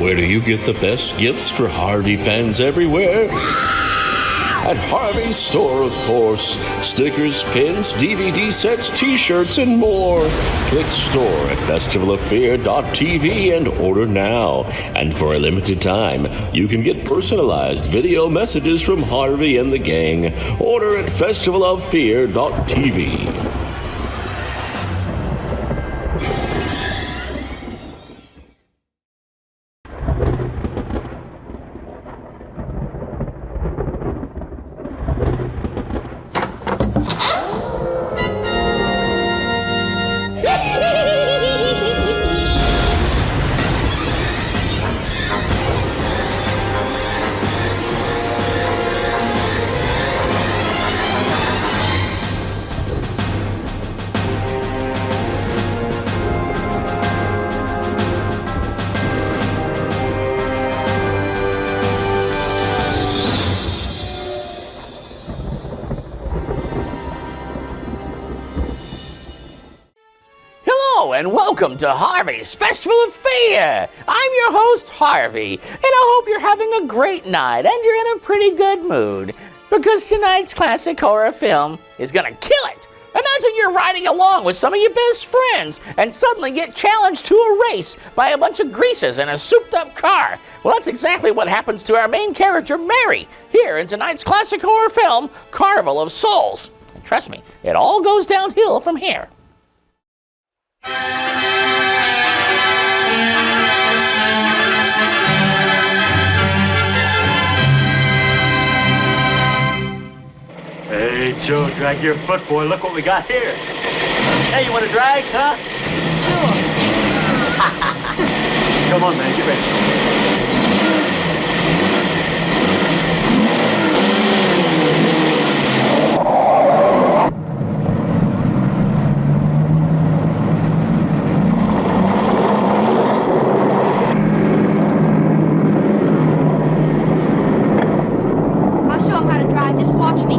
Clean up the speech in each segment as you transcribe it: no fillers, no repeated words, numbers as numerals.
Where do you get the best gifts for Harvey fans everywhere? At Harvey's store, of course. Stickers, pins, DVD sets, t-shirts, and more. Click store at festivalofear.tv and order now. And for a limited time, you can get personalized video messages from Harvey and the gang. Order at festivalofear.tv. And welcome to Harvey's Festival of Fear. I'm your host, Harvey, and I hope you're having a great night and you're in a pretty good mood, because tonight's classic horror film is gonna kill it. Imagine you're riding along with some of your best friends and suddenly get challenged to a race by a bunch of greasers in a souped-up car. Well, that's exactly what happens to our main character, Mary, here in tonight's classic horror film, Carnival of Souls. And trust me, it all goes downhill from here. Hey, Joe, drag your foot, boy. Look what we got here. Hey, you want to drag, huh? Sure. Come on, man. Get ready. I'll show him how to drive. Just watch me.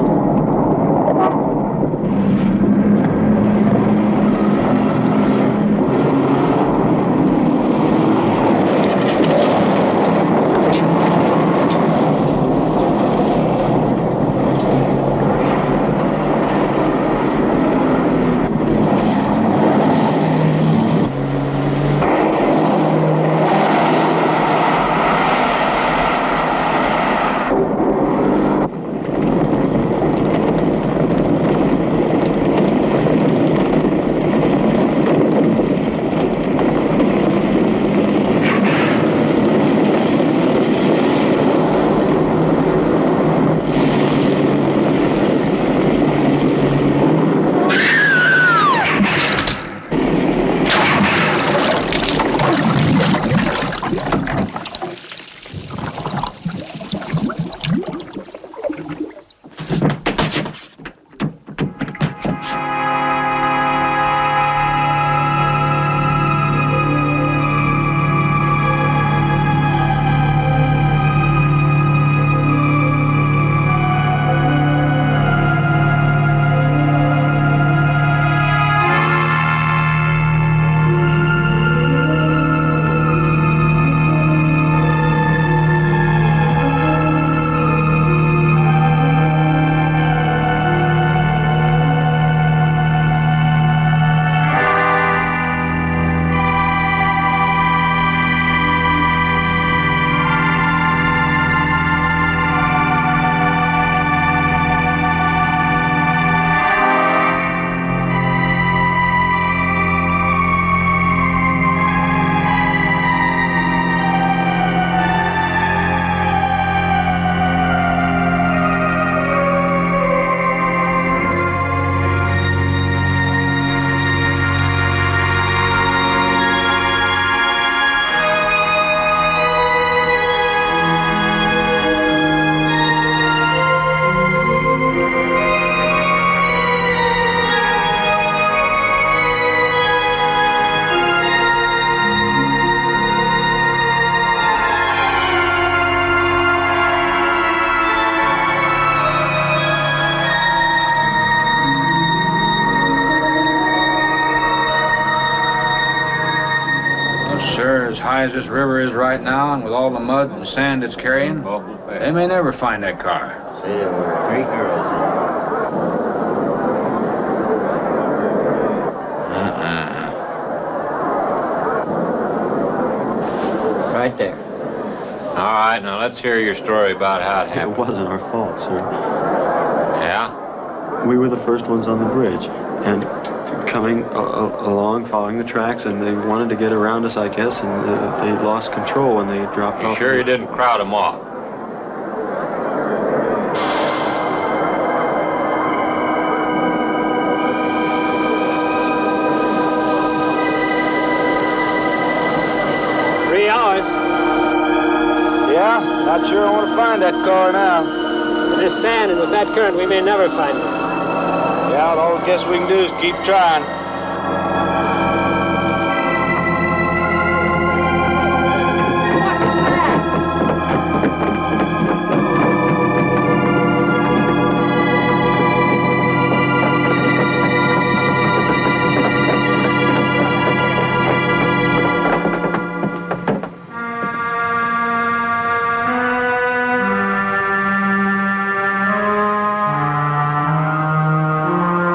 river is right now, and with all the mud and sand it's carrying, they may never find that car. See, there were 3 girls. Right there. All right, now let's hear your story about how it It happened. wasn't our fault, sir. Yeah? We were the first ones on the bridge, and coming along, following the tracks, and they wanted to get around us, I guess, and they lost control when they dropped You off. sure you didn't crowd them off? Yeah, not sure I want to find that car now. There's sand, and with that current, we may never find it. Yeah, all I guess we can do is keep trying.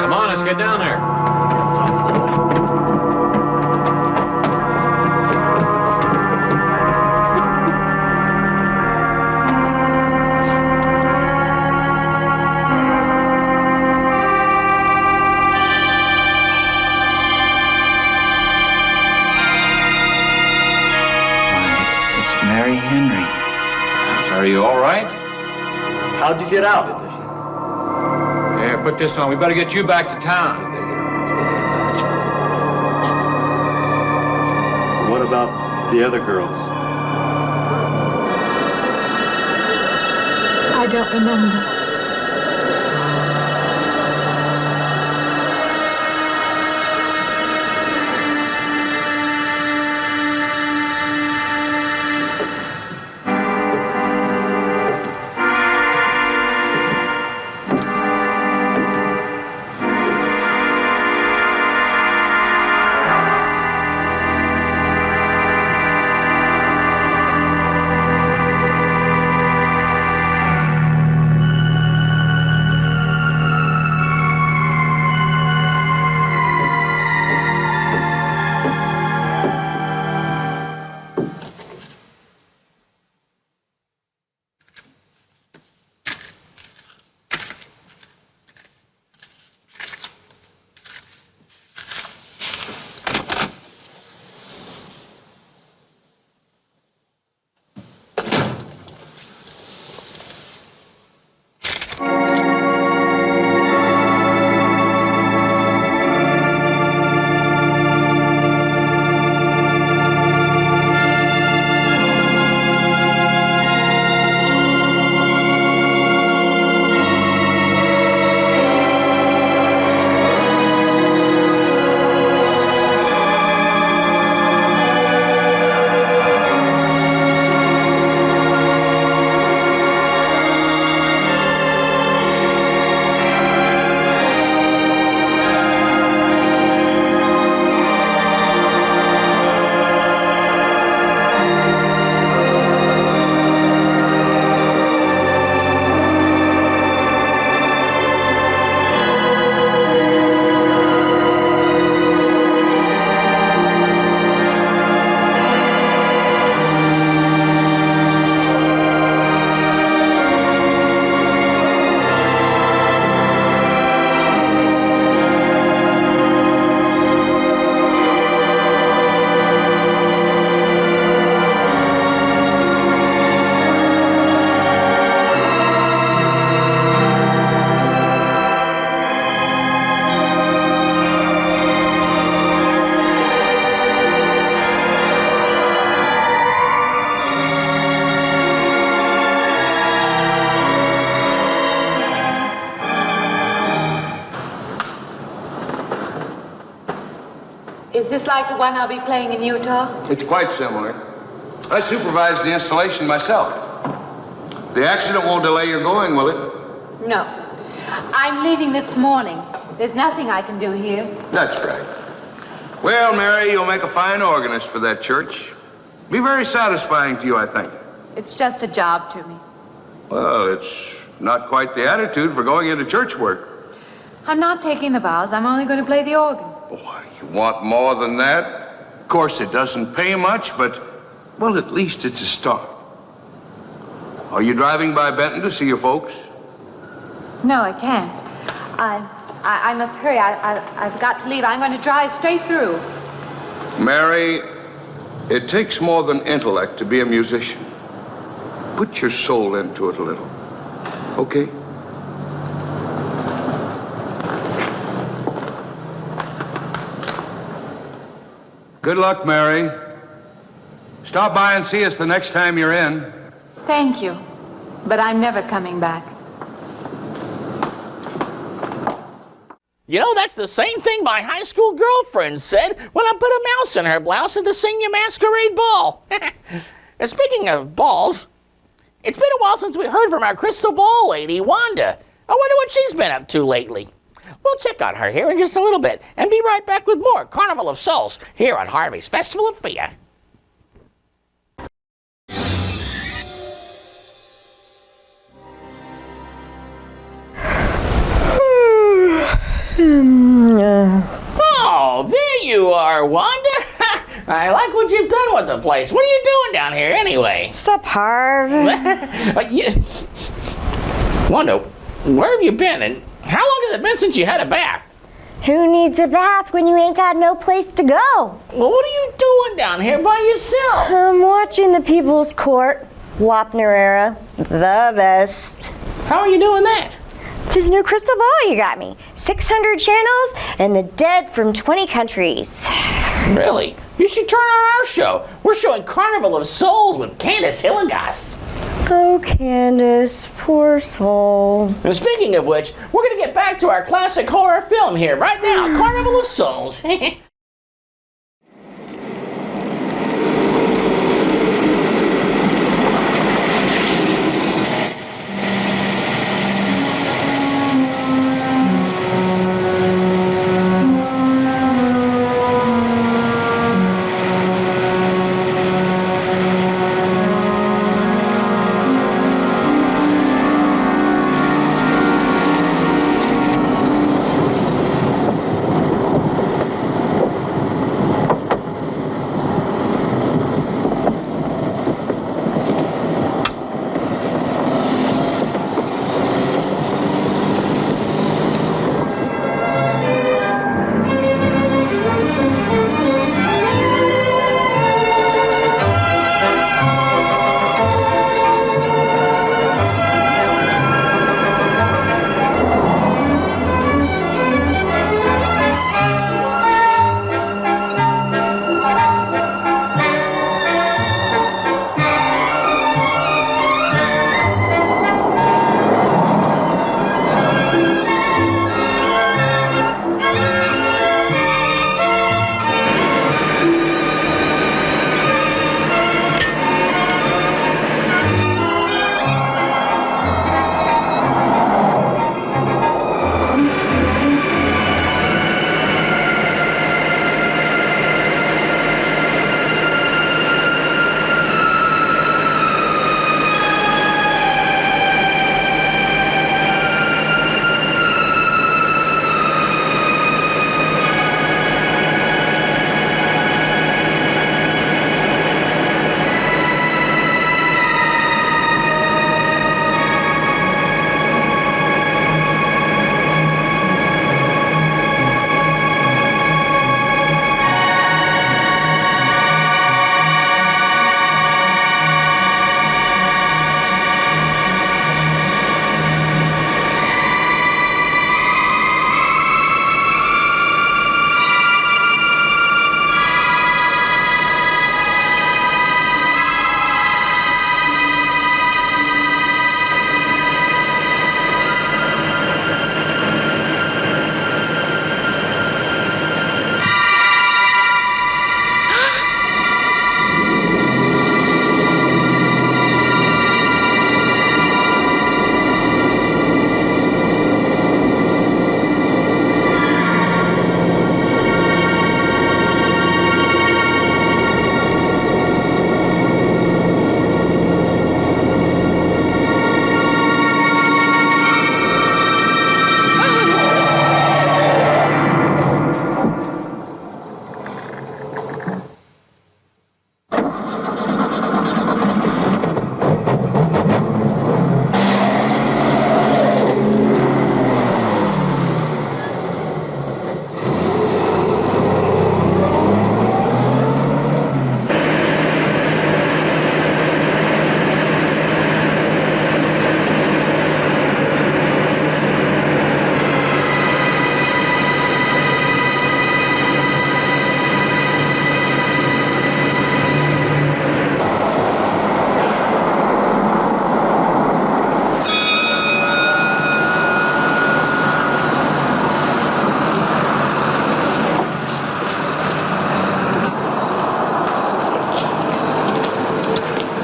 Come on, let's get down there. It's Mary Henry. Are you all right? How'd you get out? Yeah, put this on. We better get you back to town. What about the other girls? I don't remember. Is this like the one I'll be playing in Utah? It's quite similar. I supervised the installation myself. The accident won't delay your going, will it? No. I'm leaving this morning. There's nothing I can do here. That's right. Well, Mary, you'll make a fine organist for that church. Be very satisfying to you, I think. It's just a job to me. Well, it's not quite the attitude for going into church work. I'm not taking the vows. I'm only going to play the organ. Oh, you want more than that? Of course, it doesn't pay much, but, well, at least it's a start. Are you driving by Benton to see your folks? No, I can't. I must hurry. I've got to leave. I'm going to drive straight through. Mary, it takes more than intellect to be a musician. Put your soul into it a little, okay? Good luck, Mary. Stop by and see us the next time you're in. Thank you. But I'm never coming back. You know, that's the same thing my high school girlfriend said when I put a mouse in her blouse at the senior masquerade ball. And speaking of balls, it's been a while since we heard from our crystal ball lady, Wanda. I wonder what she's been up to lately. We'll check on her here in just a little bit and be right back with more Carnival of Souls here on Harvey's Festival of Fear. Oh, there you are, Wanda. I like what you've done with the place. What are you doing down here anyway? Sup, Harv? Wanda, where have you been and how long has it been since you had a bath? Who needs a bath when you ain't got no place to go? Well, what are you doing down here by yourself? I'm watching the People's Court, Wapner era, the best. How are you doing that? This new crystal ball you got me. 600 channels and the dead from 20 countries. Really? You should turn on our show. We're showing Carnival of Souls with Candace Hilligas. Oh, Candace, poor soul. And speaking of which, we're going to get back to our classic horror film here right now, Carnival of Souls.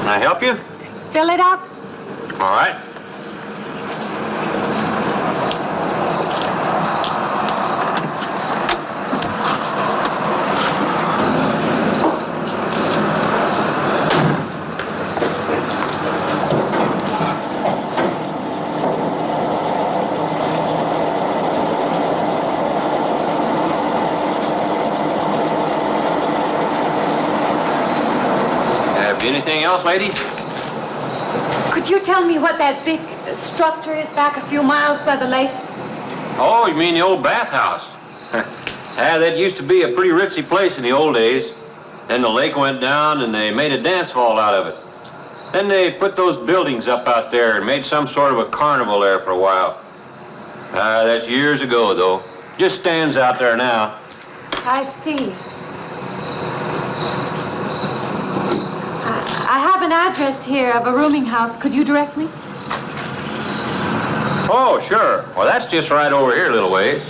Can I help you? Fill it up. All right. Anything else, lady? Could you tell me what that big structure is back a few miles by the lake? Oh, you mean the old bathhouse? Yeah, that used to be a pretty ritzy place in the old days. Then the lake went down and they made a dance hall out of it. Then they put those buildings up out there and made some sort of a carnival there for a while. That's years ago, though. Just stands out there now. I see. I have an address here of a rooming house. Could you direct me? Oh, sure. Well, that's just right over here a little ways.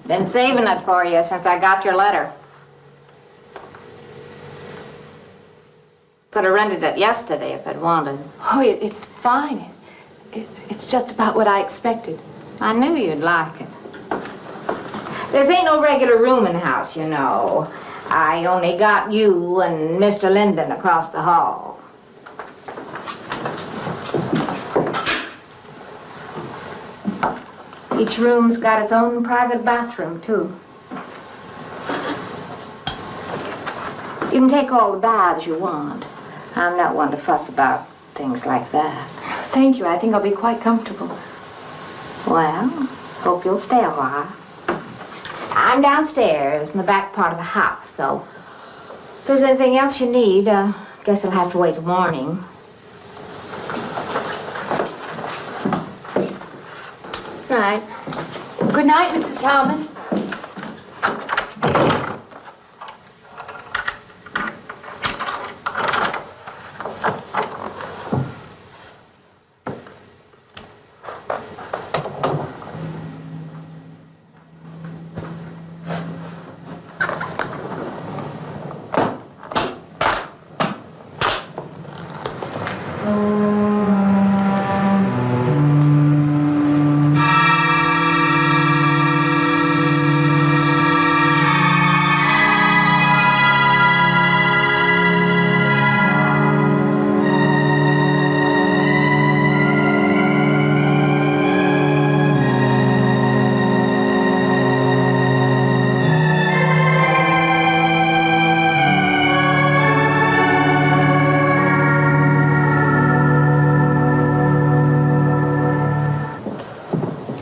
Been saving it for you since I got your letter. Could have rented it yesterday if I'd wanted. Oh, it's fine. It's just about what I expected. I knew you'd like it. This ain't no regular rooming house, you know. I only got you and Mr. Linden across the hall. Each room's got its own private bathroom, too. You can take all the baths you want. I'm not one to fuss about things like that. Thank you. I think I'll be quite comfortable. Well, hope you'll stay a while. I'm downstairs in the back part of the house, so if there's anything else you need, guess I'll have to wait till morning. Night. Good night, Mrs. Thomas.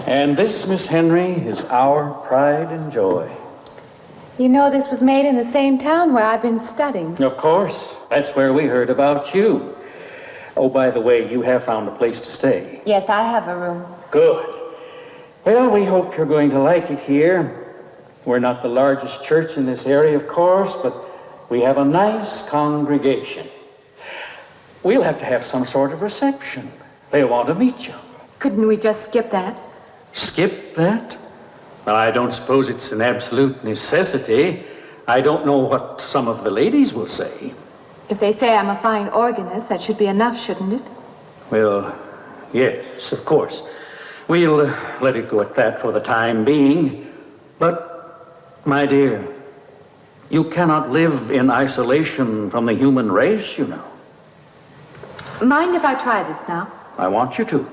And this, Miss Henry, is our pride and joy. You know this was made in the same town where I've been studying. Of course. That's where we heard about you. Oh, by the way, you have found a place to stay. Yes, I have a room. Good. Well, we hope you're going to like it here. We're not the largest church in this area, of course, but we have a nice congregation. We'll have to have some sort of reception. They'll want to meet you. Couldn't we just skip that? Skip that? Well, I don't suppose it's an absolute necessity. I don't know what some of the ladies will say. If they say I'm a fine organist, that should be enough, shouldn't it? Well, yes, of course. We'll let it go at that for the time being. But, my dear, you cannot live in isolation from the human race, you know. Mind if I try this now? I want you to.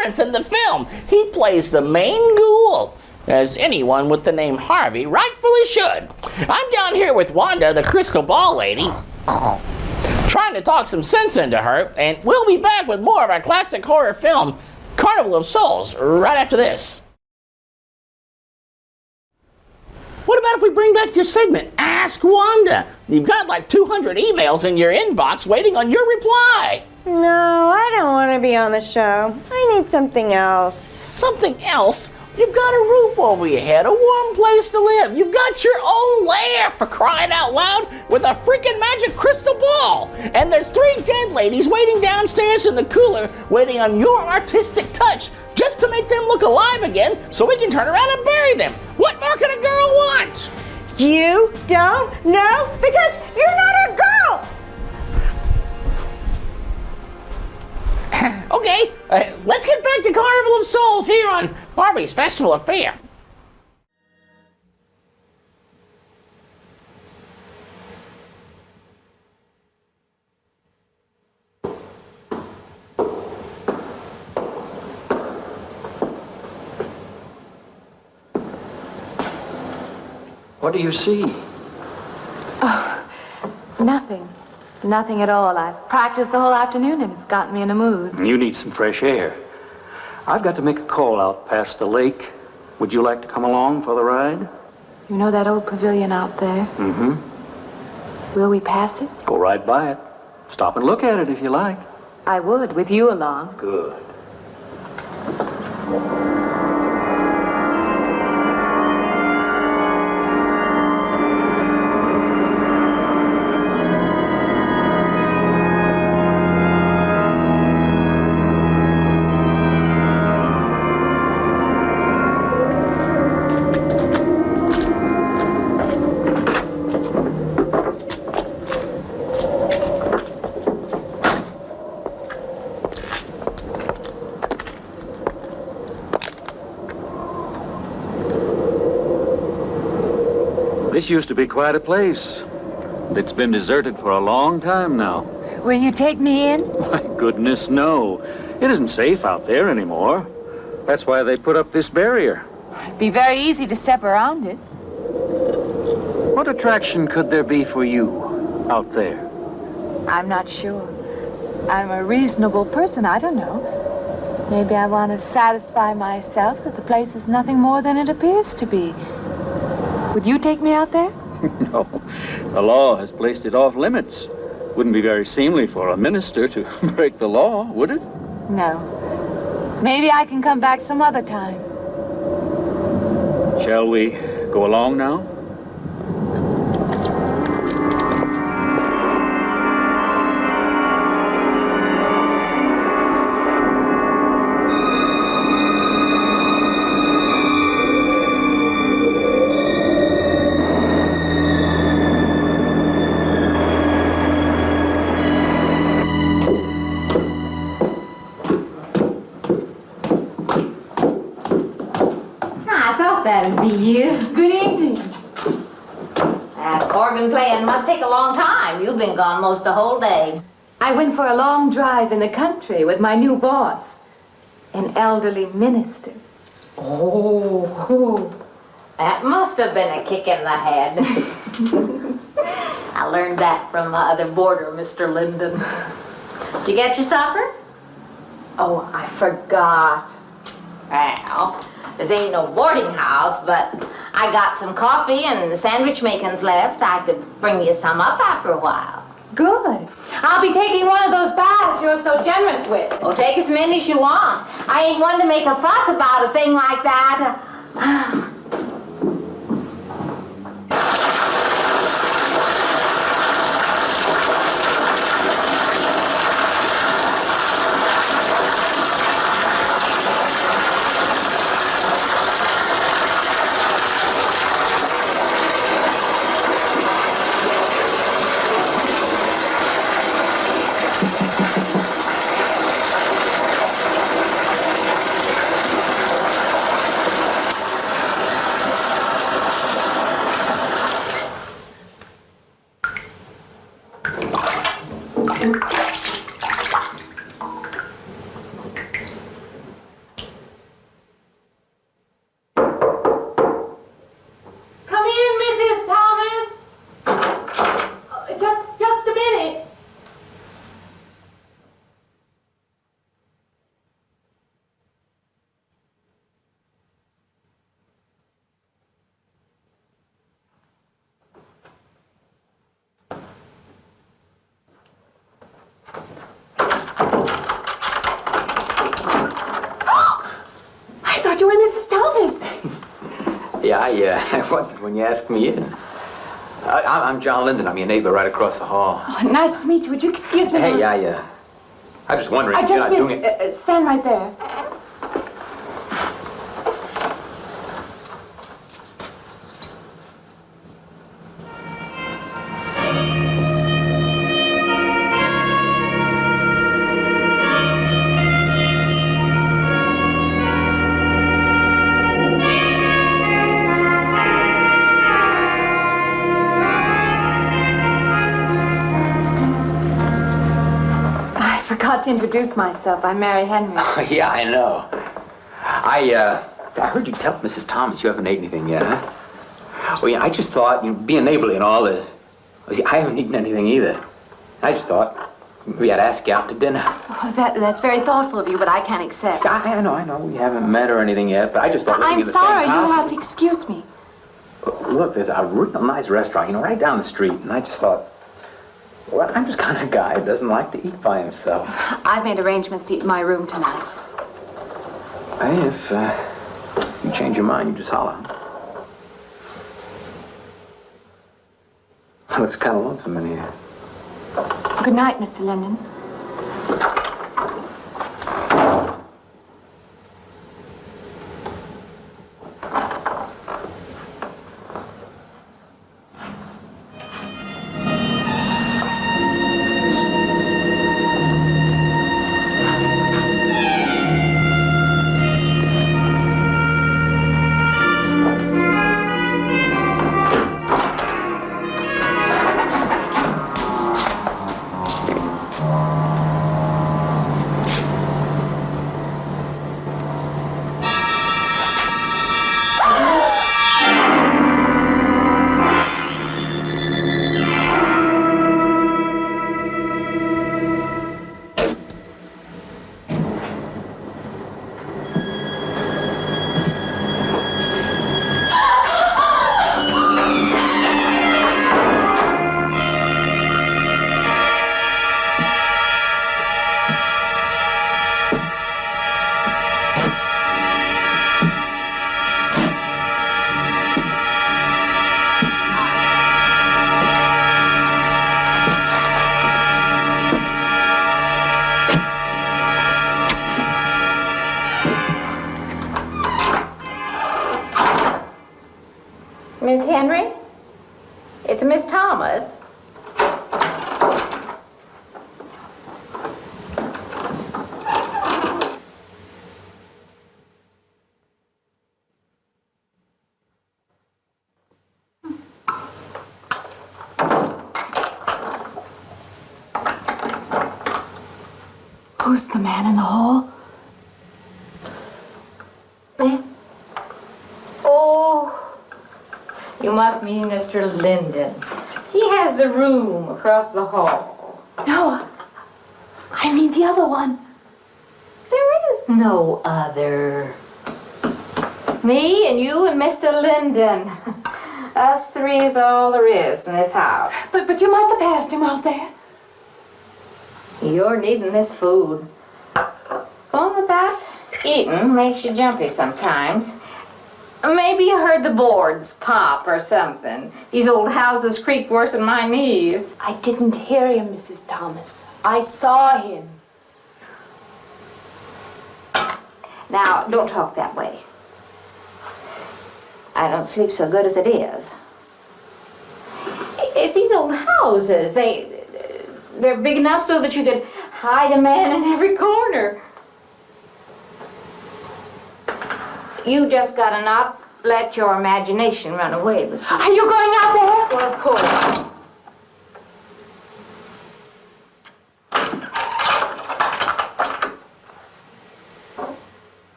appearance in the film. He plays the main ghoul, as anyone with the name Harvey rightfully should. I'm down here with Wanda, the crystal ball lady, trying to talk some sense into her, and we'll be back with more of our classic horror film, Carnival of Souls, right after this. What about if we bring back your segment, Ask Wanda? You've got like 200 emails in your inbox waiting on your reply. No, I don't want to be on the show. I need something else. Something else? You've got a roof over your head, a warm place to live. You've got your own lair, for crying out loud, with a freaking magic crystal ball. And there's 3 dead ladies waiting downstairs in the cooler, waiting on your artistic touch, just to make them look alive again so we can turn around and bury them. What more can a girl want? You don't know because you're not a girl! Okay, let's get back to Carnival of Souls here on Harvey's Festival Affair. What do you see? Oh, nothing. Nothing at all. I've practiced the whole afternoon and it's gotten me in a mood. You need some fresh air. I've got to make a call out past the lake. Would you like to come along for the ride? You know that old pavilion out there? Mm-hmm. Will we pass it? Go right by it. Stop and look at it if you like. I would, with you along. Good. This used to be quite a place. It's been deserted for a long time now. Will you take me in? My goodness, no. It isn't safe out there anymore. That's why they put up this barrier. It'd be very easy to step around it. What attraction could there be for you out there? I'm not sure. I'm a reasonable person. I don't know. Maybe I want to satisfy myself that the place is nothing more than it appears to be. Would you take me out there? No. The law has placed it off limits. Wouldn't be very seemly for a minister to break the law, would it? No. Maybe I can come back some other time. Shall we go along now? That'd be you. Good evening. That organ playing must take a long time. You've been gone most the whole day. I went for a long drive in the country with my new boss, an elderly minister. Oh, that must have been a kick in the head. I learned that from my other boarder, Mr. Linden. Did you get your supper? Oh, I forgot. Well, this ain't no boarding house, but I got some coffee and the sandwich makings left. I could bring you some up after a while. Good. I'll be taking one of those baths you're so generous with. Well, take as many as you want. I ain't one to make a fuss about a thing like that. Yeah, I wondered when you asked me in. I'm John Linden. I'm your neighbor right across the hall. Oh, nice to meet you. Would you excuse me? Hey, I'm just wondering if you're not doing it. Stand right there. I forgot to introduce myself. I'm Mary Henry. Oh, yeah, I know. I heard you tell Mrs. Thomas you haven't ate anything yet, huh? Well, yeah, I just thought, being neighborly and all, see, I haven't eaten anything either. I just thought maybe I'd ask you out to dinner. Oh, that's very thoughtful of you, but I can't accept. I know. We haven't met or anything yet, but I just thought I'm sorry. You'll have to excuse me. Look, there's a real nice restaurant, right down the street, and I just thought, well, I'm just kind of a guy who doesn't like to eat by himself. I've made arrangements to eat in my room tonight. Hey, if you change your mind, you just holler. Looks kind of lonesome in here. Good night, Mr. Linden. Miss Henry? It's Miss Thomas. Who's the man in the hall? Oh, you must mean Mr. Linden. He has the room across the hall. No, I mean the other one. There is no other. Me and you and Mr. Linden. Us three is all there is in this house. But you must have passed him out there. You're needing this food. Going about eating makes you jumpy sometimes. Maybe you heard the boards pop or something. These old houses creak worse than my knees. I didn't hear him, Mrs. Thomas. I saw him. Now, don't talk that way. I don't sleep so good as it is. It's these old houses. They're big enough so that you could hide a man in every corner. You just gotta not let your imagination run away with you. Are you going out there? Well, of course.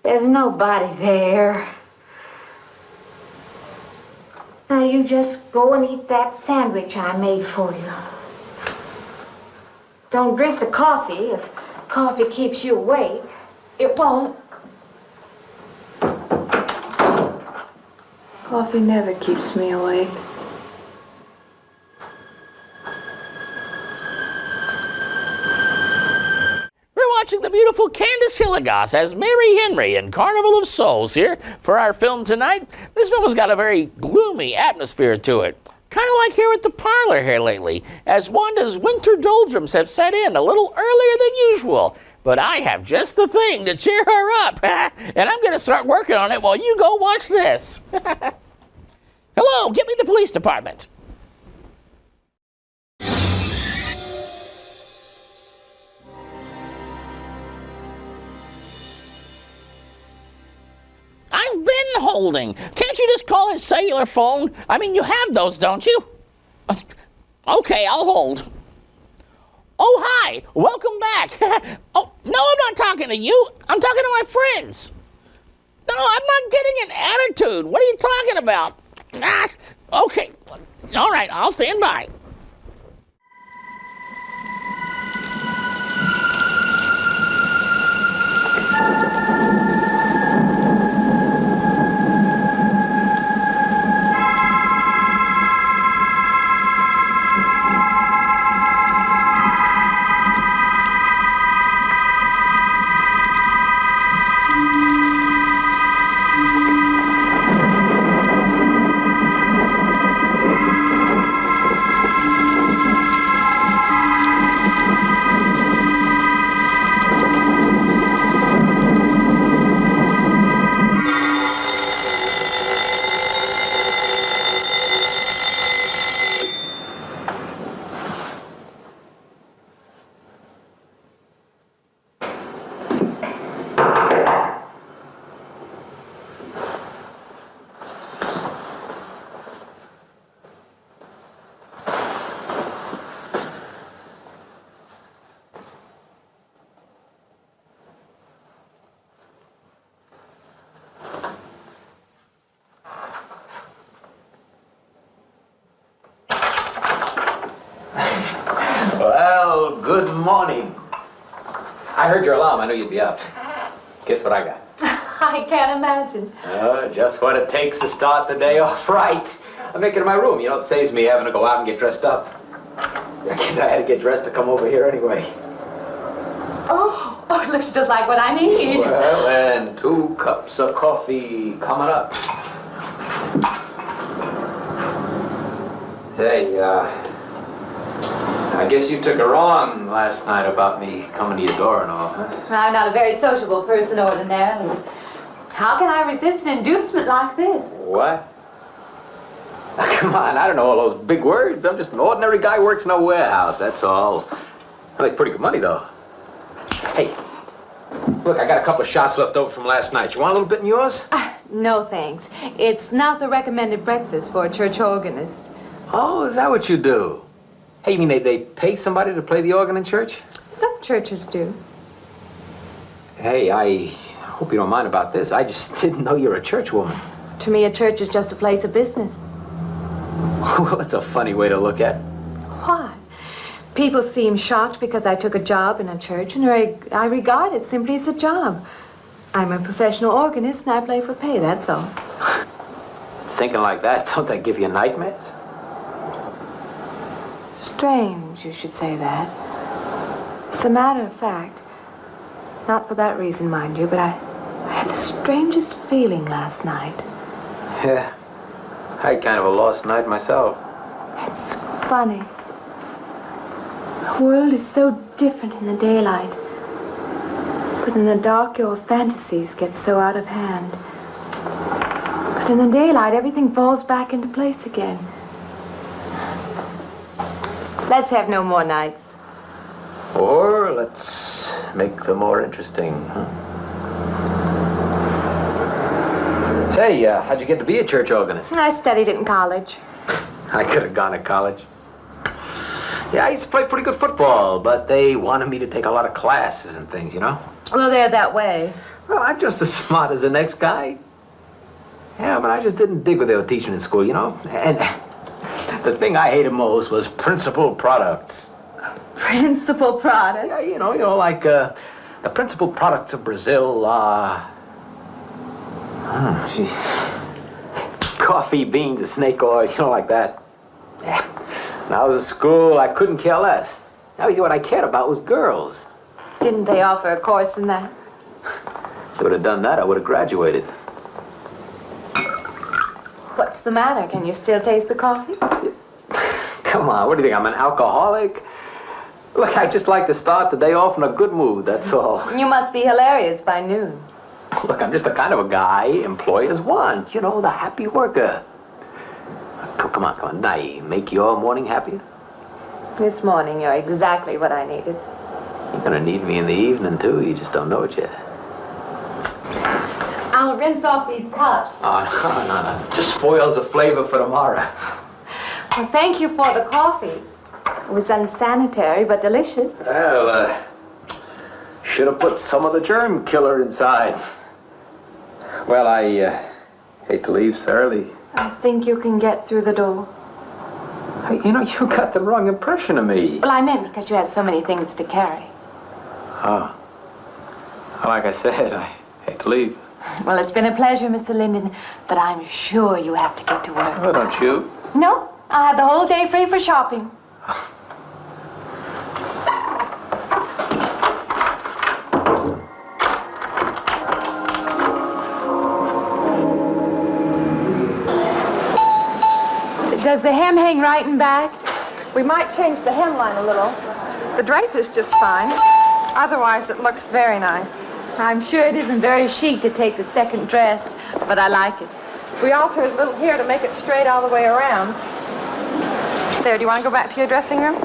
There's nobody there. Now you just go and eat that sandwich I made for you. Don't drink the coffee. If coffee keeps you awake, it won't. Coffee never keeps me awake. We're watching the beautiful Candace Hilligoss as Mary Henry in Carnival of Souls here for our film tonight. This film has got a very gloomy atmosphere to it. Kind of like here at the parlor here lately, as Wanda's winter doldrums have set in a little earlier than usual. But I have just the thing to cheer her up, and I'm going to start working on it while you go watch this. Hello, get me the police department. I've been holding. Can't you just call his cellular phone? I mean, you have those, don't you? Okay, I'll hold. Oh, hi. Welcome back. Oh, no, I'm not talking to you. I'm talking to my friends. No, I'm not getting an attitude. What are you talking about? Okay. All right, I'll stand by. Well, good morning. I heard your alarm. I knew you'd be up. Guess what I got? I can't imagine. Just what it takes to start the day off right. I make it in my room. You know, it saves me having to go out and get dressed up. I guess I had to get dressed to come over here anyway. Oh, it looks just like what I need. Well, and 2 cups of coffee coming up. Hey, I guess you took her on last night about me coming to your door and all, huh? I'm not a very sociable person ordinarily. How can I resist an inducement like this? What? Come on, I don't know all those big words. I'm just an ordinary guy who works in a warehouse, that's all. I make pretty good money, though. Hey, look, I got a couple of shots left over from last night. You want a little bit in yours? No, thanks. It's not the recommended breakfast for a church organist. Oh, is that what you do? Hey, you mean they pay somebody to play the organ in church? Some churches do. Hey, I hope you don't mind about this. I just didn't know you're a church woman. To me, a church is just a place of business. Well, that's a funny way to look at it. Why? People seem shocked because I took a job in a church, and I regard it simply as a job. I'm a professional organist, and I play for pay, that's all. Thinking like that, don't that give you nightmares? Strange you should say that. As a matter of fact, not for that reason, mind you, but I had the strangest feeling last night. Yeah, I had kind of a lost night myself. It's funny. The world is so different in the daylight. But in the dark, your fantasies get so out of hand. But in the daylight, everything falls back into place again. Let's have no more nights. Or let's make them more interesting, huh? Say, how'd you get to be a church organist? I studied it in college. I could have gone to college. Yeah, I used to play pretty good football, but they wanted me to take a lot of classes and things, you know? Well, they're that way. Well, I'm just as smart as the next guy. Yeah, but I just didn't dig what they were teaching in school, you know? And the thing I hated most was principal products. Principal products? Yeah, you know, like the principal products of Brazil are... coffee, beans, and snake oil, you know, like that. Yeah. When I was at school, I couldn't care less. Now, what I cared about was girls. Didn't they offer a course in that? If they would have done that, I would have graduated. What's the matter? Can you still taste the coffee? Come on, what do you think, I'm an alcoholic? Look, I just like to start the day off in a good mood, that's all. You must be hilarious by noon. Look, I'm just the kind of a guy employers want, you know, the happy worker. Come on, now, make your morning happier? This morning, you're exactly what I needed. You're gonna need me in the evening, too. You just don't know it yet. I'll rinse off these cups. Oh, no. Just spoils the flavor for tomorrow. Well, thank you for the coffee. It was unsanitary, but delicious. Well, should have put some of the germ killer inside. Well, I hate to leave so early. I think you can get through the door. Hey, you know, you got the wrong impression of me. Well, I meant because you had so many things to carry. Oh. Well, like I said, I hate to leave. Well, it's been a pleasure, Mr. Linden, but I'm sure you have to get to work. Oh, don't you? No, I have the whole day free for shopping. Does the hem hang right and back? We might change the hemline a little. The drape is just fine. Otherwise, it looks very nice. I'm sure it isn't very chic to take the second dress, but I like it. We altered a little here to make it straight all the way around. There, do you want to go back to your dressing room?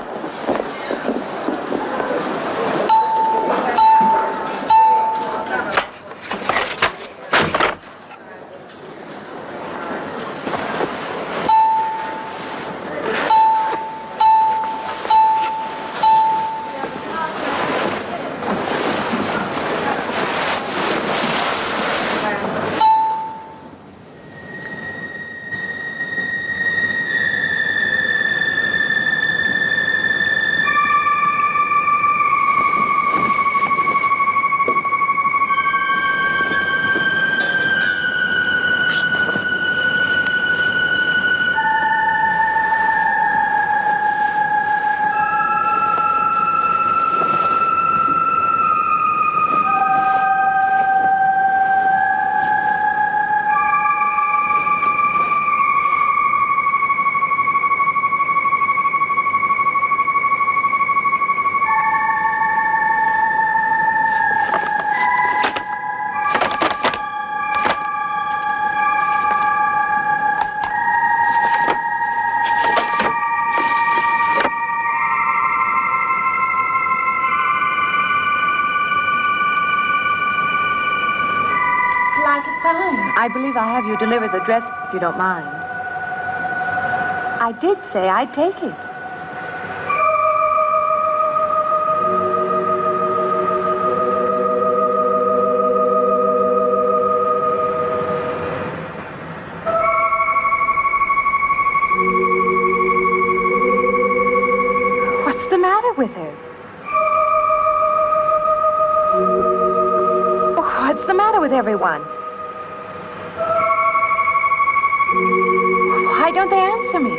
I believe I have you deliver the dress, if you don't mind. I did say I'd take it. What's the matter with her? Oh, what's the matter with everyone? Why don't they answer me?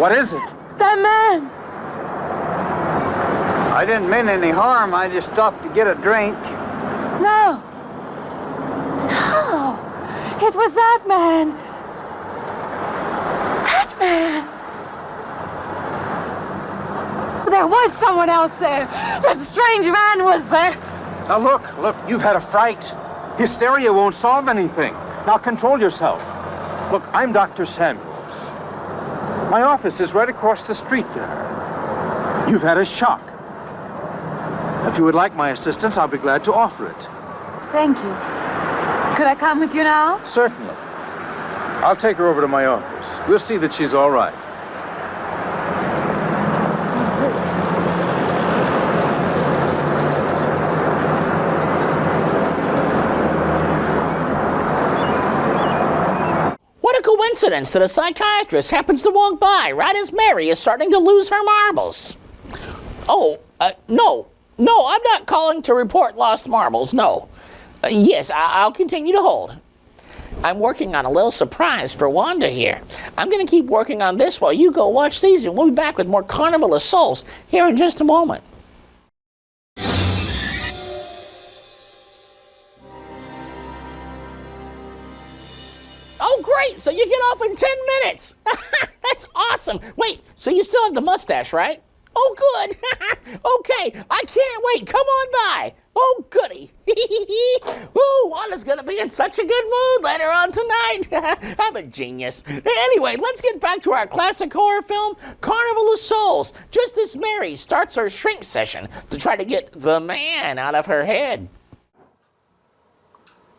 What is it? That man. I didn't mean any harm. I just stopped to get a drink. No. No. It was that man. That man. There was someone else there. That strange man was there. Now look, you've had a fright. Hysteria won't solve anything. Now control yourself. Look, I'm Dr. Samuels. My office is right across the street there. You've had a shock. If you would like my assistance, I'll be glad to offer it. Thank you. Could I come with you now? Certainly. I'll take her over to my office. We'll see that she's all right. What a coincidence that a psychiatrist happens to walk by right as Mary is starting to lose her marbles. Oh, no, I'm not calling to report lost marbles, no. Yes, I'll continue to hold. I'm working on a little surprise for Wanda here. I'm going to keep working on this while you go watch these, and we'll be back with more Carnival of Souls here in just a moment. Oh, great! So you get off in 10 minutes! That's awesome! Wait, so you still have the mustache, right? Oh, good! Okay, I can't wait! Come on by! Oh, goody! Ooh, Wanda's gonna be in such a good mood later on tonight! I'm a genius. Anyway, let's get back to our classic horror film, Carnival of Souls. Just as Mary starts her shrink session to try to get the man out of her head.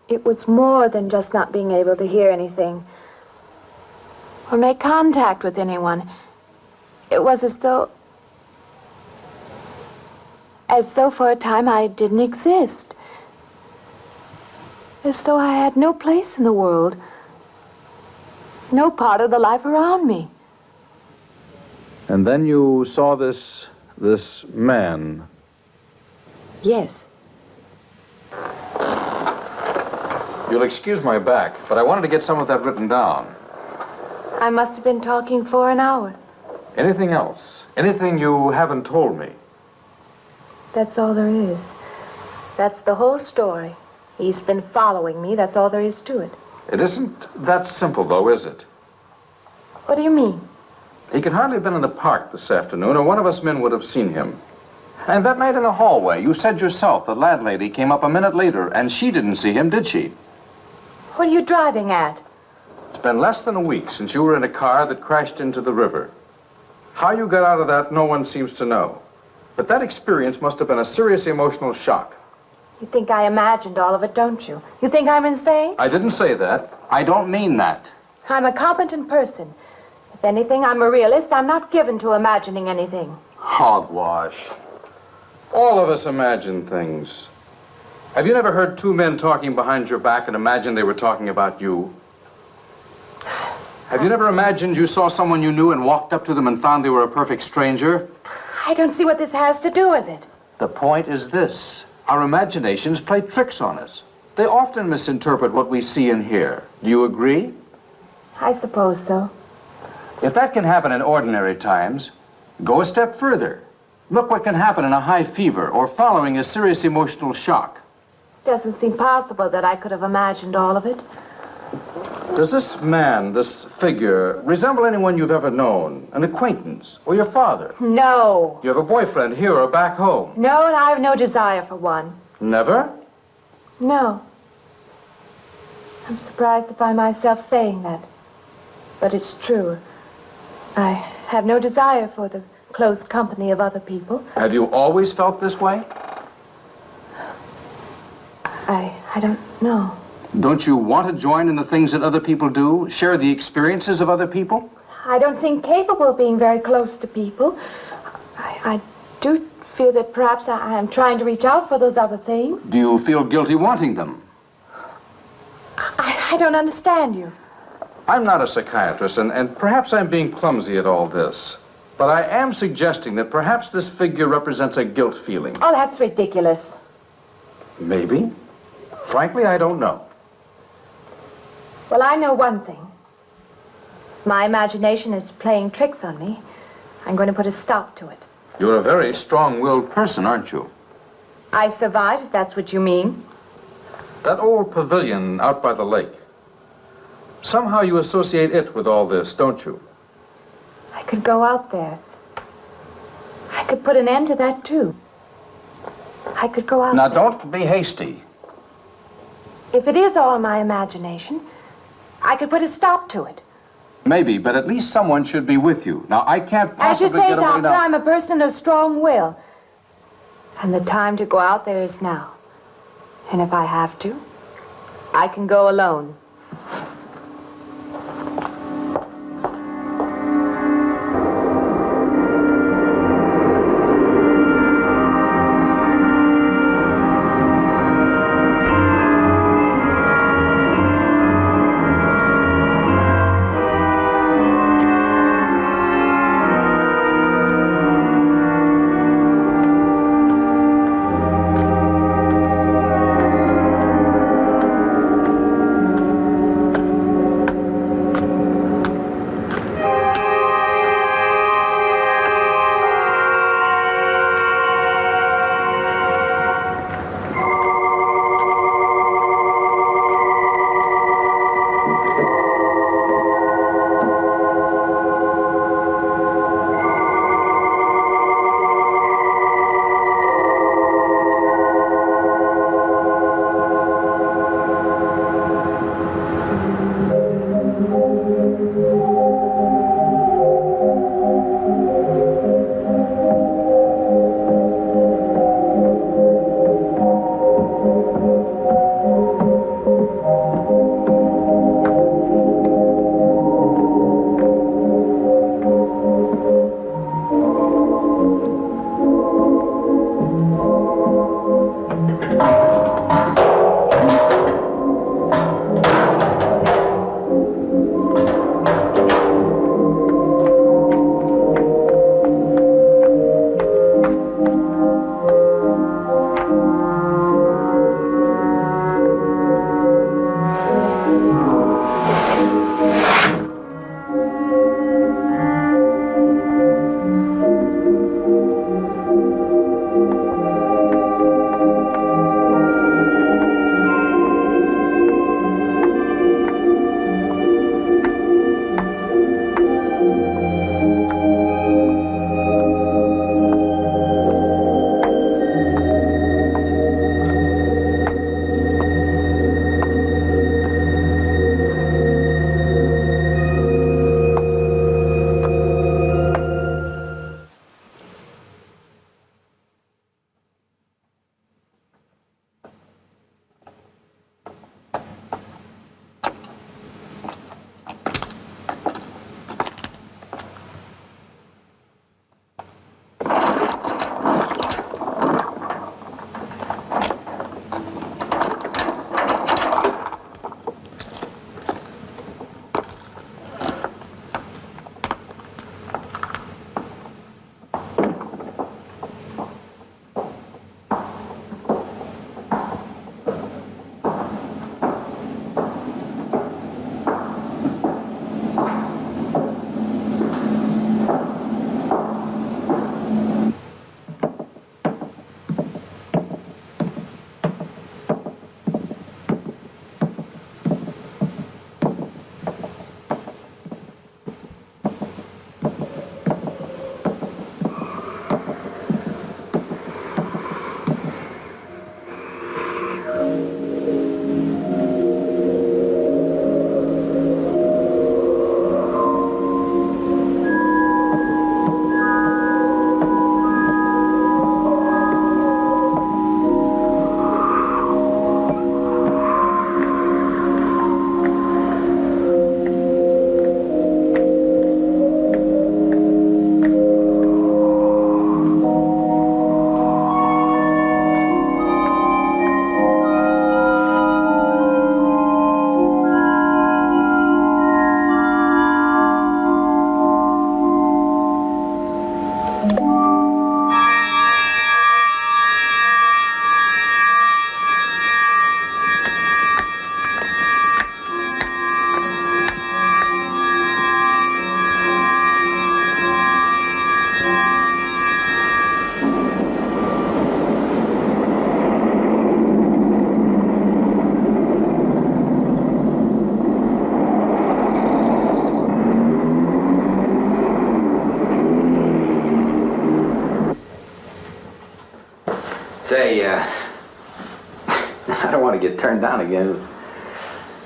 It was more than just not being able to hear anything or make contact with anyone. It was as though for a time I didn't exist. As though I had no place in the world, no part of the life around me. And then you saw this man. Yes. You'll excuse my back, but I wanted to get some of that written down. I must have been talking for an hour. Anything else? Anything you haven't told me? That's all there is. That's the whole story. He's been following me. That's all there is to it. It isn't that simple, though, is it? What do you mean? He could hardly have been in the park this afternoon, or one of us men would have seen him. And that night in the hallway, you said yourself the landlady came up a minute later, and she didn't see him, did she? What are you driving at? It's been less than a week since you were in a car that crashed into the river. How you got out of that, no one seems to know. But that experience must have been a serious emotional shock. You think I imagined all of it, don't you? You think I'm insane? I didn't say that. I don't mean that. I'm a competent person. If anything, I'm a realist. I'm not given to imagining anything. Hogwash. All of us imagine things. Have you never heard two men talking behind your back and imagined they were talking about you? Have you never imagined you saw someone you knew and walked up to them and found they were a perfect stranger? I don't see what this has to do with it. The point is this. Our imaginations play tricks on us. They often misinterpret what we see and hear. Do you agree? I suppose so. If that can happen in ordinary times, go a step further. Look what can happen in a high fever or following a serious emotional shock. Doesn't seem possible that I could have imagined all of it. Does this man, this figure, resemble anyone you've ever known? An acquaintance? Or your father? No. You have a boyfriend here or back home? No, and I have no desire for one. Never? No. I'm surprised to find myself saying that. But it's true. I have no desire for the close company of other people. Have you always felt this way? I don't know. Don't you want to join in the things that other people do? Share the experiences of other people? I don't seem capable of being very close to people. I do feel that perhaps I am trying to reach out for those other things. Do you feel guilty wanting them? I don't understand you. I'm not a psychiatrist, and perhaps I'm being clumsy at all this. But I am suggesting that perhaps this figure represents a guilt feeling. Oh, that's ridiculous. Maybe. Frankly, I don't know. Well, I know one thing. My imagination is playing tricks on me. I'm going to put a stop to it. You're a very strong-willed person, aren't you? I survive, if that's what you mean. That old pavilion out by the lake. Somehow you associate it with all this, don't you? I could go out there. I could put an end to that, too. I could go out Now, there. don't be hasty. If it is all my imagination, I could put a stop to it. Maybe, but at least someone should be with you. Now, I can't As you possibly say, get away Doctor, now. I'm a person of strong will. And the time to go out there is now. And if I have to, I can go alone. Say, I don't want to get turned down again.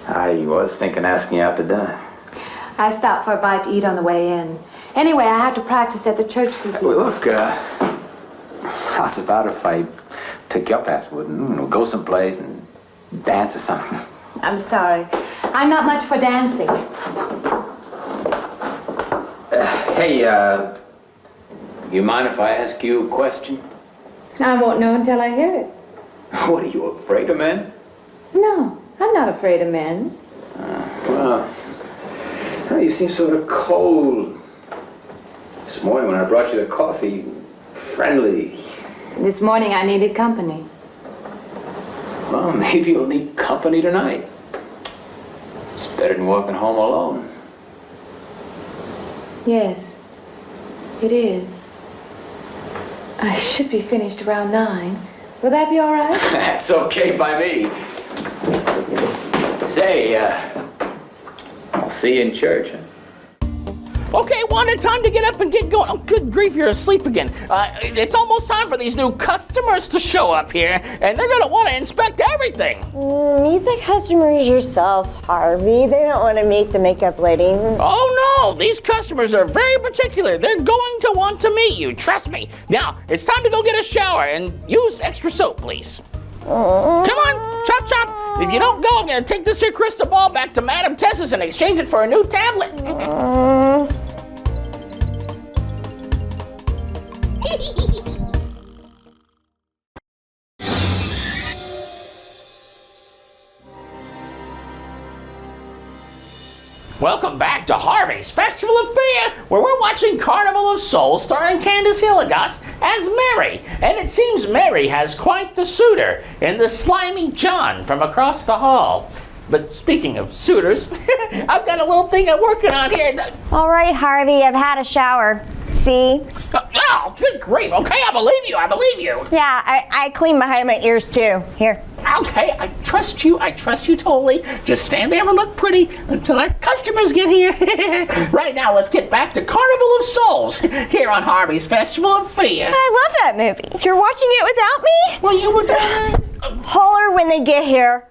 I was thinking asking you out to dinner. I stopped for a bite to eat on the way in. Anyway, I have to practice at the church this evening. Well, look, how's about if I pick you up afterward and go someplace and dance or something? I'm sorry. I'm not much for dancing. Hey, you mind if I ask you a question? I won't know until I hear it. What, are you afraid of men? No, I'm not afraid of men. Well, you seem sort of cold. This morning when I brought you the coffee, friendly. This morning I needed company. Well, maybe you'll need company tonight. It's better than walking home alone. Yes, it is. I should be finished around 9. Will that be all right? That's okay by me. Say, I'll see you in church, huh? Okay, Wanda, time to get up and get going. Oh, good grief, you're asleep again. It's almost time for these new customers to show up here, and they're going to want to inspect everything. Meet the customers yourself, Harvey. They don't want to meet the makeup lady. Oh, no, these customers are very particular. They're going to want to meet you, trust me. Now, it's time to go get a shower and use extra soap, please. Come on, chop, chop. If you don't go, I'm going to take this here crystal ball back to Madam Tessa's and exchange it for a new tablet. Welcome back to Harvey's Festival of Fear, where we're watching Carnival of Souls starring Candace Hilligoss as Mary. And it seems Mary has quite the suitor in the slimy John from across the hall. But speaking of suitors, I've got a little thing I'm working on here. All right, Harvey, I've had a shower. See? Oh, good grief. Okay, I believe you. Yeah, I clean behind my ears too. Here. Okay, I trust you totally. Just stand there and look pretty until our customers get here. Right now, let's get back to Carnival of Souls here on Harvey's Festival of Fear. I love that movie. You're watching it without me? Well, you were doing Holler when they get here.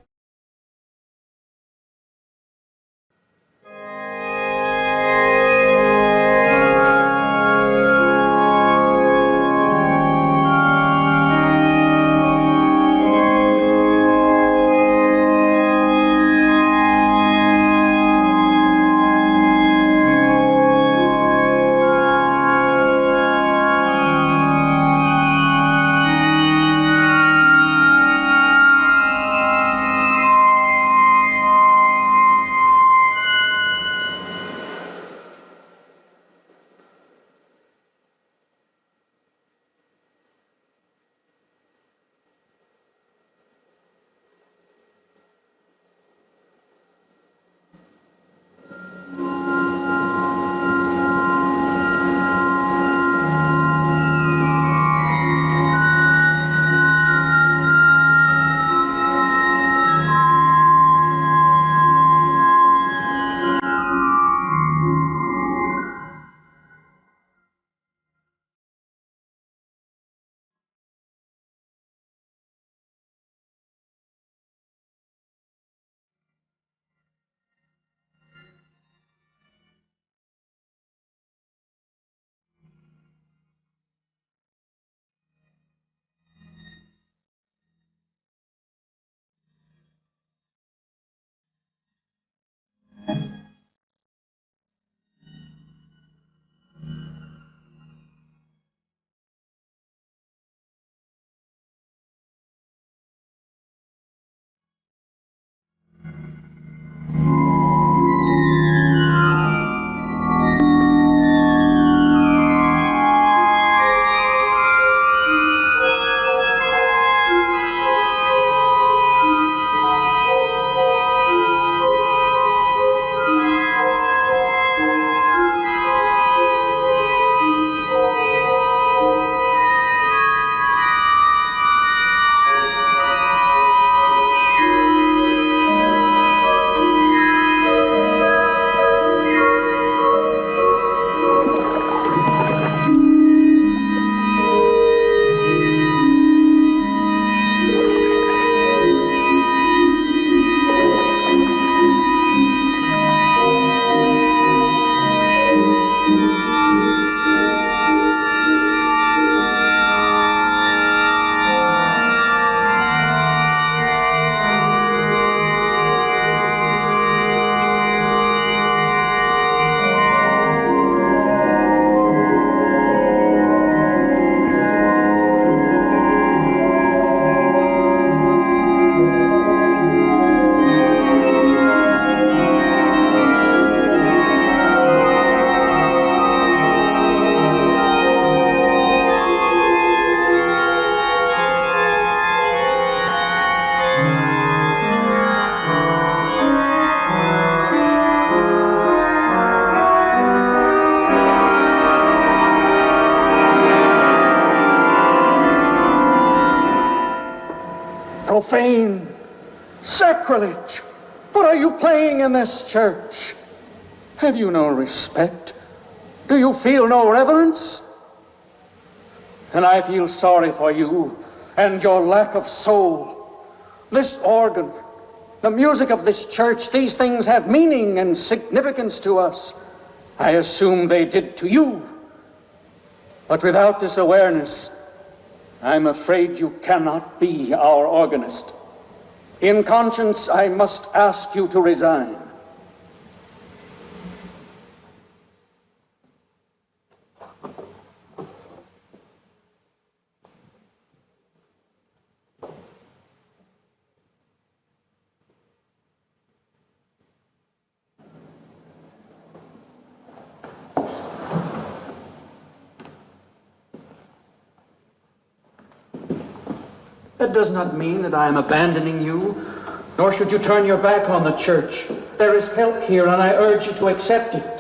profane, sacrilege. What are you playing in this church? Have you no respect? Do you feel no reverence? And I feel sorry for you and your lack of soul. This organ, the music of this church, these things have meaning and significance to us. I assume they did to you. But without this awareness, I'm afraid you cannot be our organist. In conscience, I must ask you to resign. That does not mean that I am abandoning you, nor should you turn your back on the church. There is help here, and I urge you to accept it.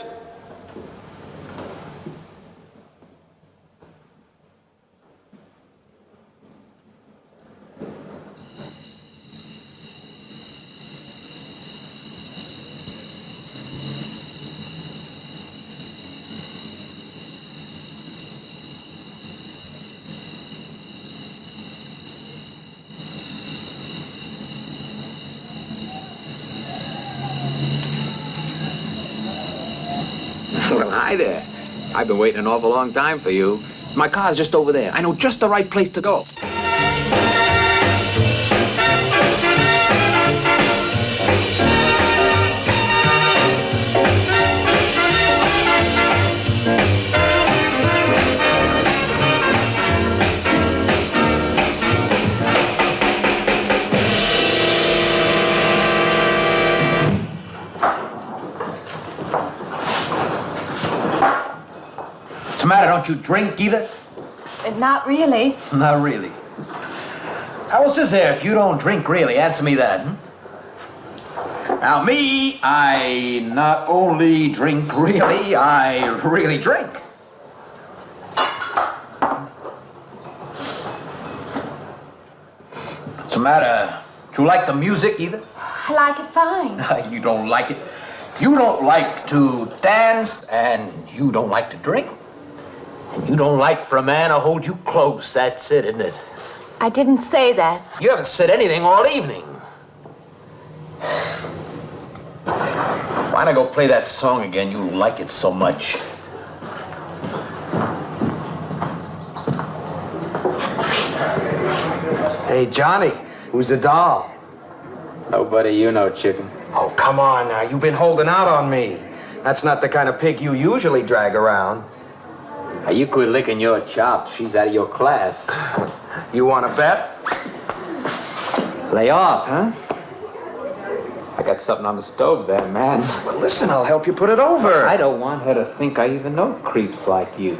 Well, hi there. I've been waiting an awful long time for you. My car's just over there. I know just the right place to go. What's the matter? Don't you drink either? Not really. Not really. How else is there if you don't drink really? Answer me that. Now, me, I not only drink really, I really drink. What's the matter? Do you like the music either? I like it fine. You don't like it. You don't like to dance, and you don't like to drink. And you don't like for a man to hold you close. That's it, isn't it? I didn't say that. You haven't said anything all evening. Why not go play that song again? You like it so much. Hey, Johnny, who's the doll? Nobody you know, chicken. Oh, come on now. You've been holding out on me. That's not the kind of pig you usually drag around. Now, you quit licking your chops. She's out of your class. You want to bet? Lay off, huh? I got something on the stove there, man. Well, listen, I'll help you put it over. I don't want her to think I even know creeps like you.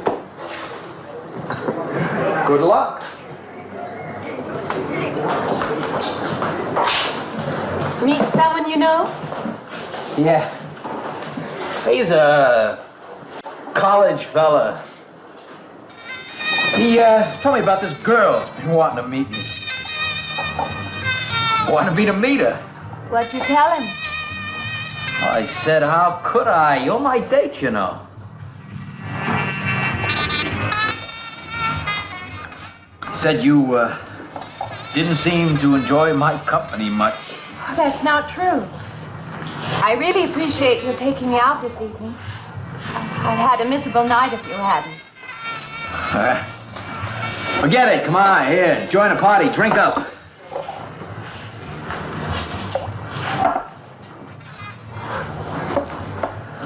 Good luck. Meet someone you know? Yeah. He's a college fella. He told me about this girl who's been wanting to meet me. Wanted me to meet her. What'd you tell him? I said, how could I? You're my date, you know. He said you didn't seem to enjoy my company much. Oh, that's not true. I really appreciate your taking me out this evening. I'd had a miserable night if you hadn't. Forget it. Come on, here. Join the party. Drink up.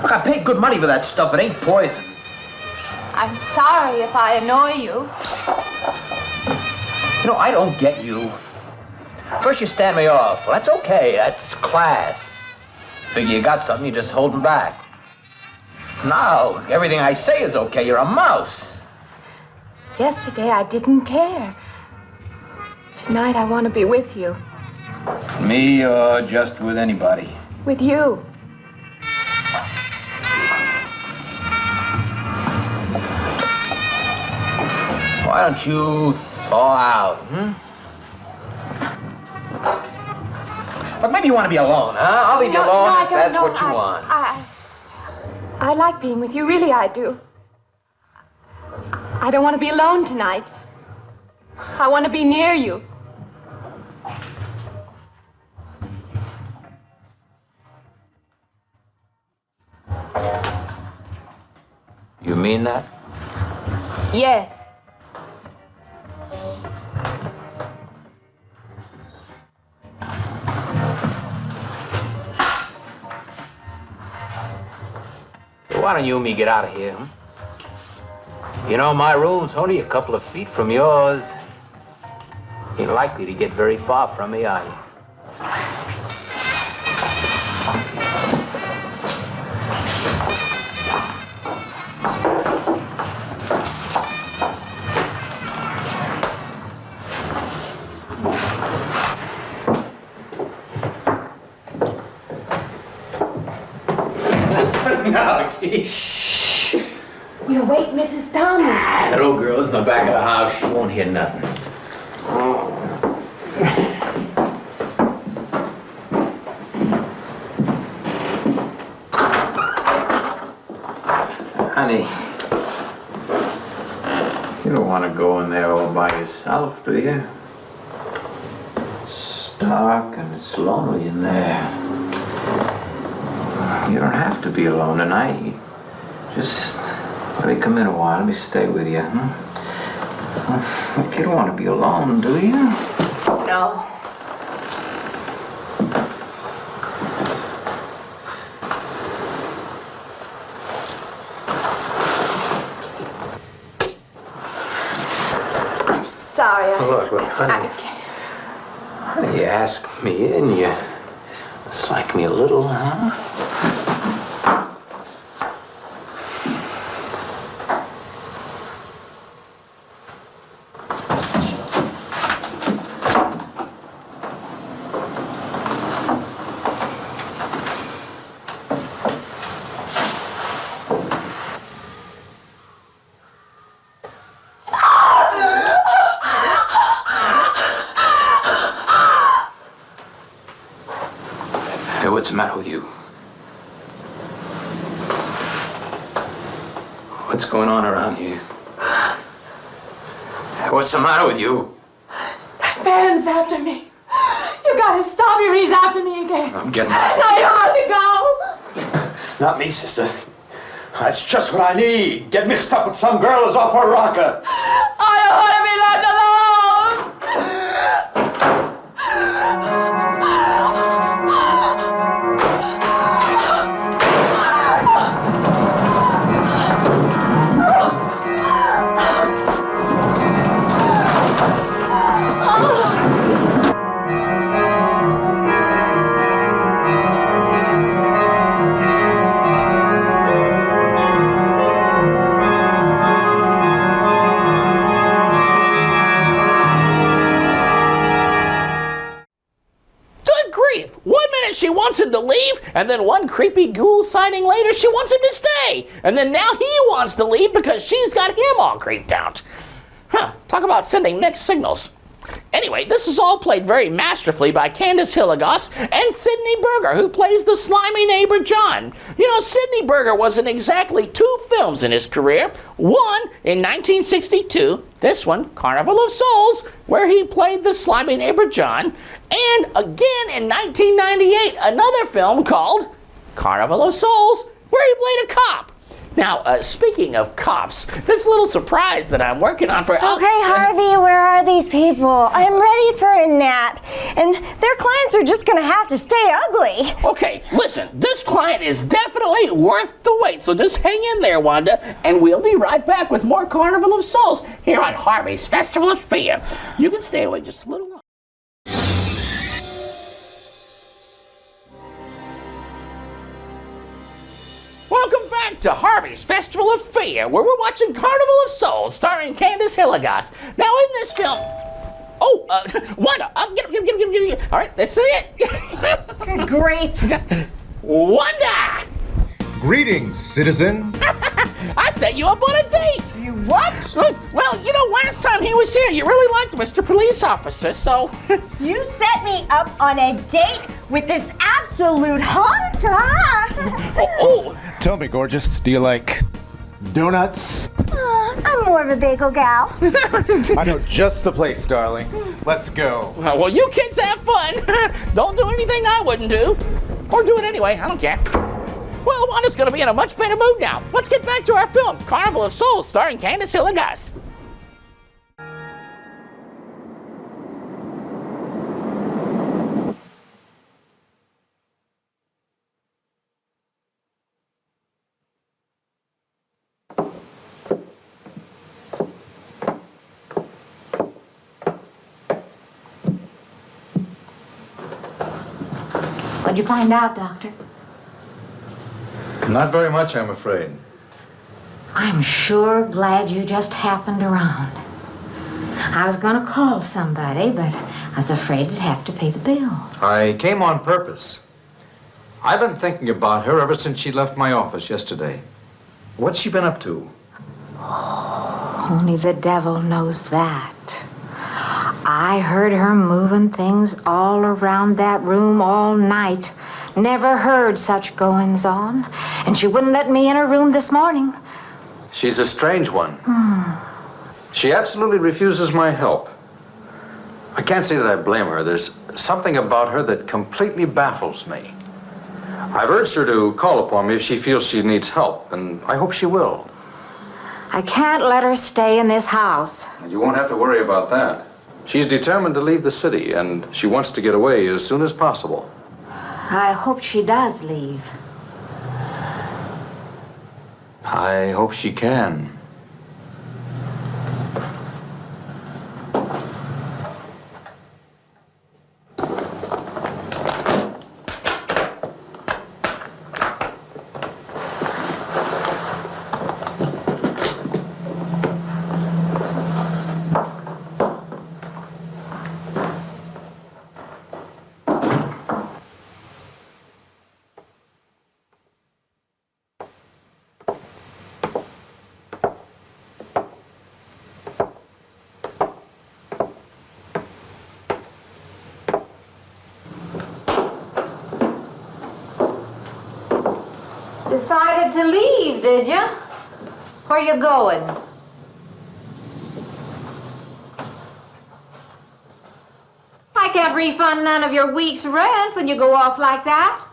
Look, I paid good money for that stuff. It ain't poison. I'm sorry if I annoy you. You know, I don't get you. First you stand me off. Well, that's okay. That's class. Figure you got something, you're just holding back. Now, everything I say is okay. You're a mouse. Yesterday I didn't care. Tonight I want to be with you. Me or just with anybody? With you. Why don't you thaw out, But maybe you want to be alone, huh? I'll leave you alone if that's what you want. I like being with you, really I do. I don't want to be alone tonight. I want to be near you. You mean that? Yes. So why don't you and me get out of here, huh? You know, my room's only a couple of feet from yours. Ain't likely to get very far from me, are you? No, gee. Shh. We'll wake Mrs. Thomas. That old girl's in the back of the house. She won't hear nothing. Honey, you don't want to go in there all by yourself, do you? It's dark and it's lonely in there. You don't have to be alone tonight. Just let me come in a while. Let me stay with you. You don't want to be alone, do you? No. I'm sorry. Look, honey. Honey, you asked me in. You dislike me a little, huh? What's the matter with you? What's going on around here? What's the matter with you? That man's after me. You gotta stop him. He's after me again. I'm getting... Now you have to go. Not me, sister. That's just what I need. Get mixed up with some girl who's off her rocker. I don't want to be left alone. She wants him to leave, and then one creepy ghoul sighting later, she wants him to stay. And then now he wants to leave because she's got him all creeped out. Talk about sending mixed signals. Anyway, this is all played very masterfully by Candace Hilligoss and Sidney Berger, who plays the slimy neighbor John. You know, Sidney Berger was in exactly 2 films in his career. One in 1962, this one, Carnival of Souls, where he played the slimy neighbor John, and again in 1998, another film called Carnival of Souls, where he played a cop. Now, speaking of cops, this little surprise that I'm working on for... Okay, Harvey, where are these people? I'm ready for a nap, and their clients are just going to have to stay ugly. Okay, listen, this client is definitely worth the wait, so just hang in there, Wanda, and we'll be right back with more Carnival of Souls here on Harvey's Festival of Fear. You can stay away just a little longer. Welcome back to Harvey's Festival of Fear, where we're watching Carnival of Souls, starring Candace Hilligoss. Now, in this film... Wanda, get him. All right, this is it. Good grief. Wanda! Greetings, citizen. I set you up on a date. You what? Well, you know, last time he was here, you really liked Mr. Police Officer, so... You set me up on a date with this absolute hunk. Tell me, gorgeous, do you like donuts? I'm more of a bagel gal. I know just the place, darling. Let's go. Well, you kids have fun. Don't do anything I wouldn't do. Or do it anyway, I don't care. Well, Wanda's gonna be in a much better mood now. Let's get back to our film, Carnival of Souls, starring Candace Hill and Gus. What'd you find out, Doctor? Not very much, I'm afraid. I'm sure glad you just happened around. I was going to call somebody, but I was afraid I'd have to pay the bill. I came on purpose. I've been thinking about her ever since she left my office yesterday. What's she been up to? Only the devil knows that. I heard her moving things all around that room all night. Never heard such goings on. And she wouldn't let me in her room this morning. She's a strange one. She absolutely refuses my help. I can't say that I blame her. There's something about her that completely baffles me. I've urged her to call upon me if she feels she needs help, and I hope she will. I can't let her stay in this house. You won't have to worry about that. She's determined to leave the city, and she wants to get away as soon as possible. I hope she does leave. I hope she can. Decided to leave, did you? Where you going? I can't refund none of your week's rent when you go off like that.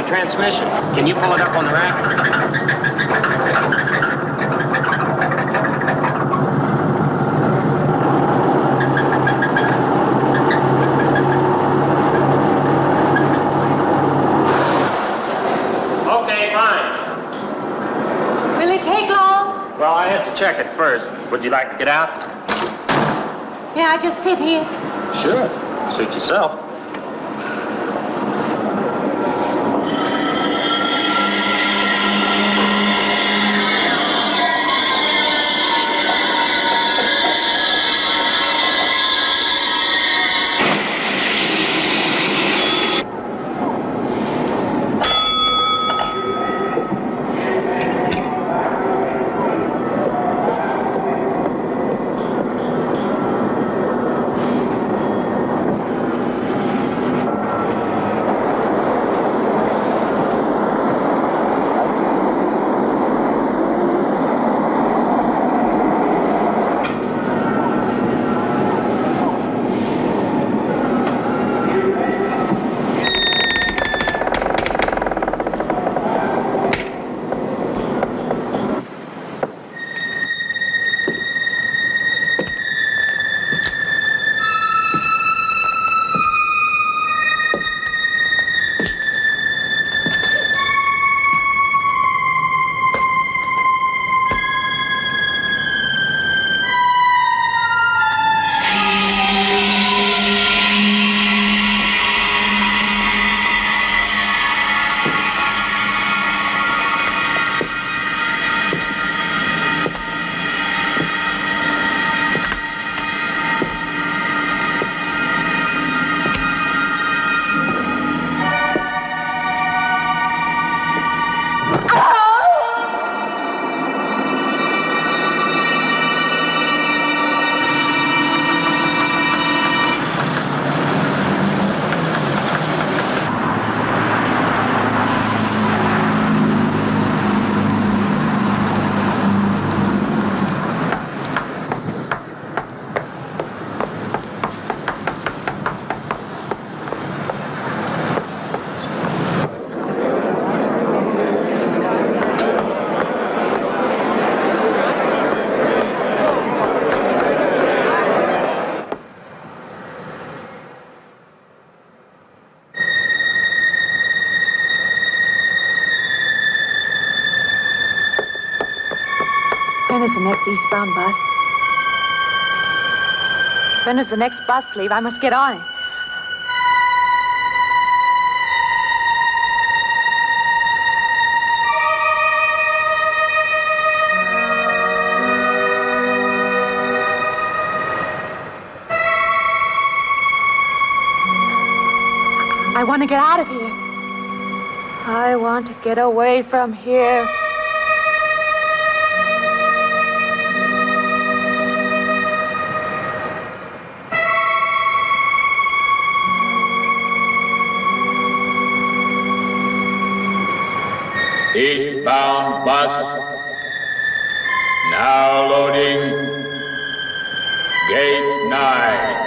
Transmission. Can you pull it up on the rack? Okay, fine. Will it take long? Well, I have to check it first. Would you like to get out? Yeah, I just sit here. Sure. Suit yourself. is the next eastbound bus? When does the next bus leave? I must get on it. I want to get out of here. I want to get away from here. Eastbound bus. Now loading. Gate 9.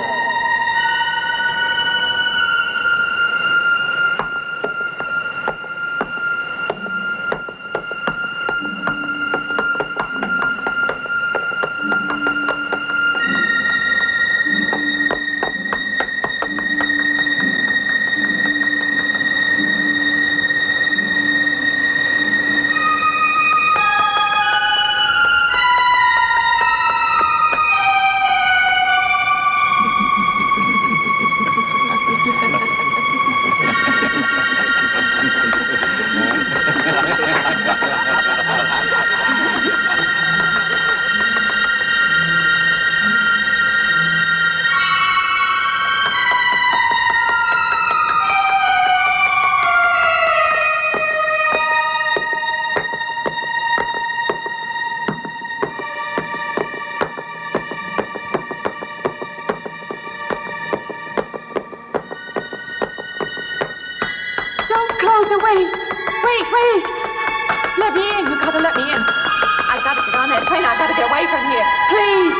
Wait! Let me in. You gotta let me in. I gotta get on that train. I gotta get away from here. Please!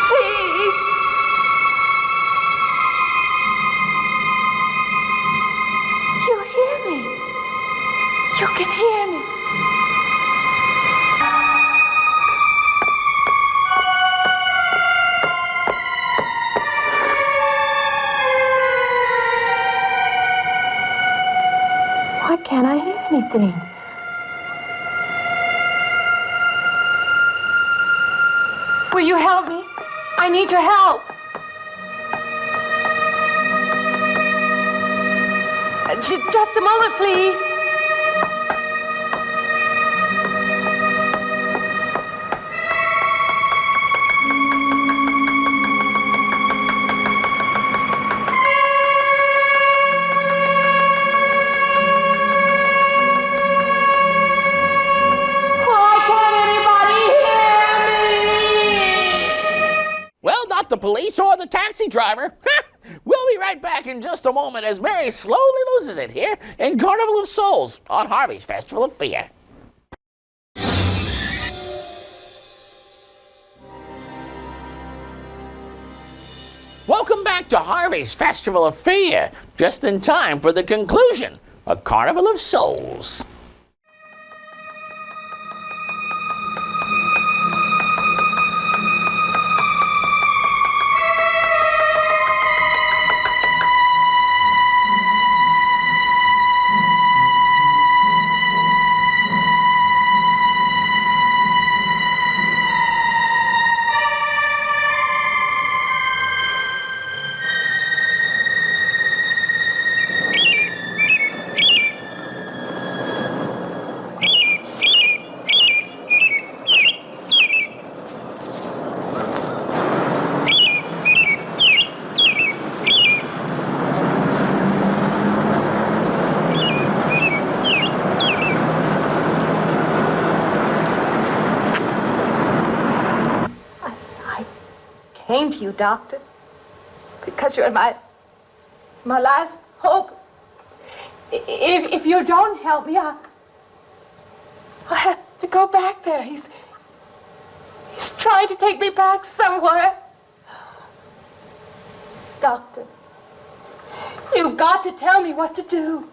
Please! You hear me. You can hear me. Why can't I hear anything? Will you help me? I need your help. Just a moment, please. Well, not the police or the taxi driver. We'll be right back in just a moment as Mary slowly loses it here in Carnival of Souls on Harvey's Festival of Fear. Welcome back to Harvey's Festival of Fear, just in time for the conclusion of Carnival of Souls. Came to you, Doctor, because you're my last hope. If you don't help me, I have to go back there. He's trying to take me back somewhere. Doctor, you've got to tell me what to do.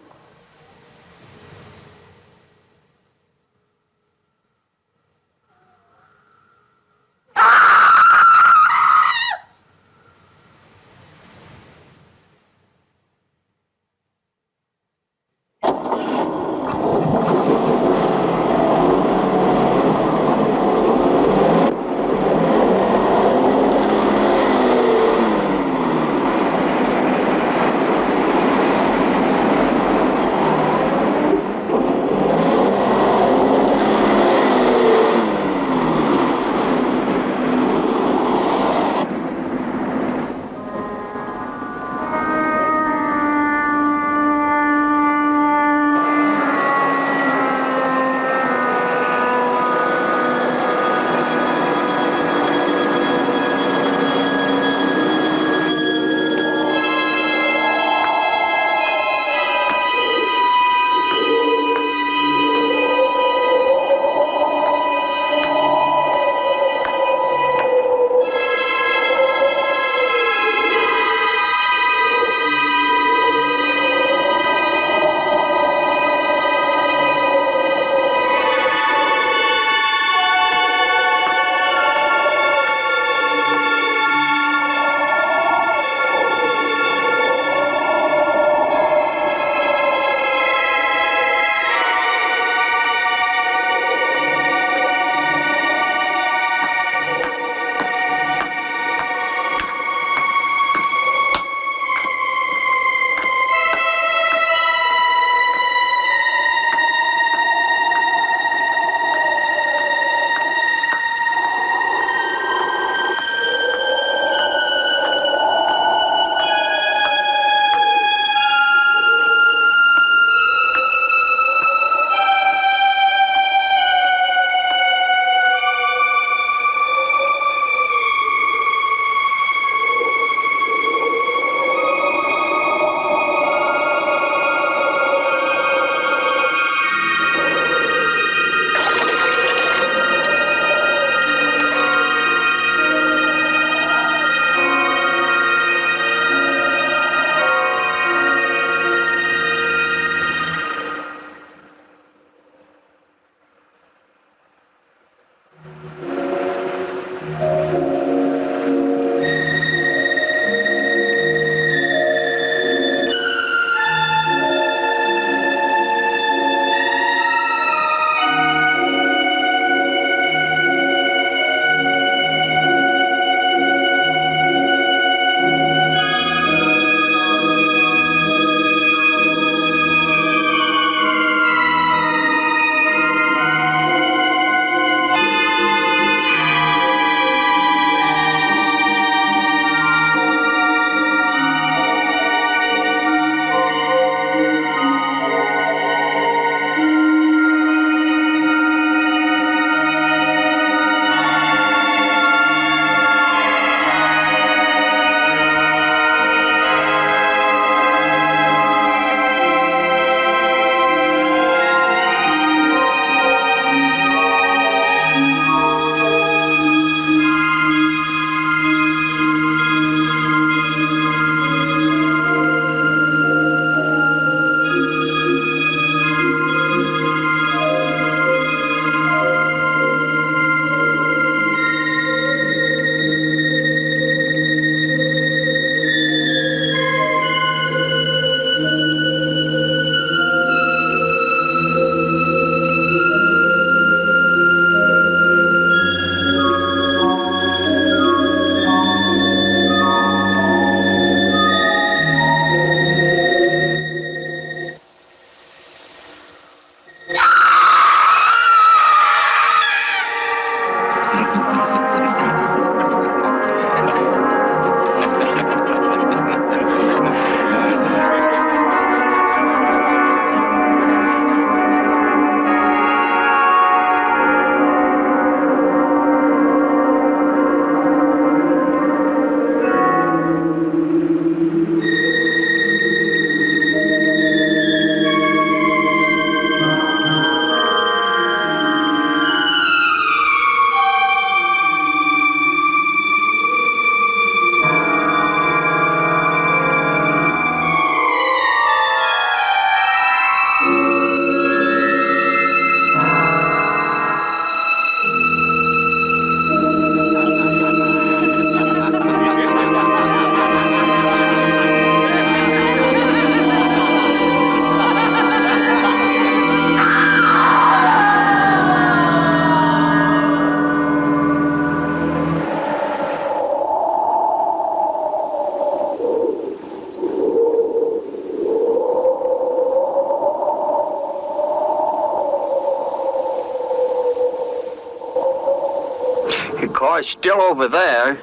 car's still over there.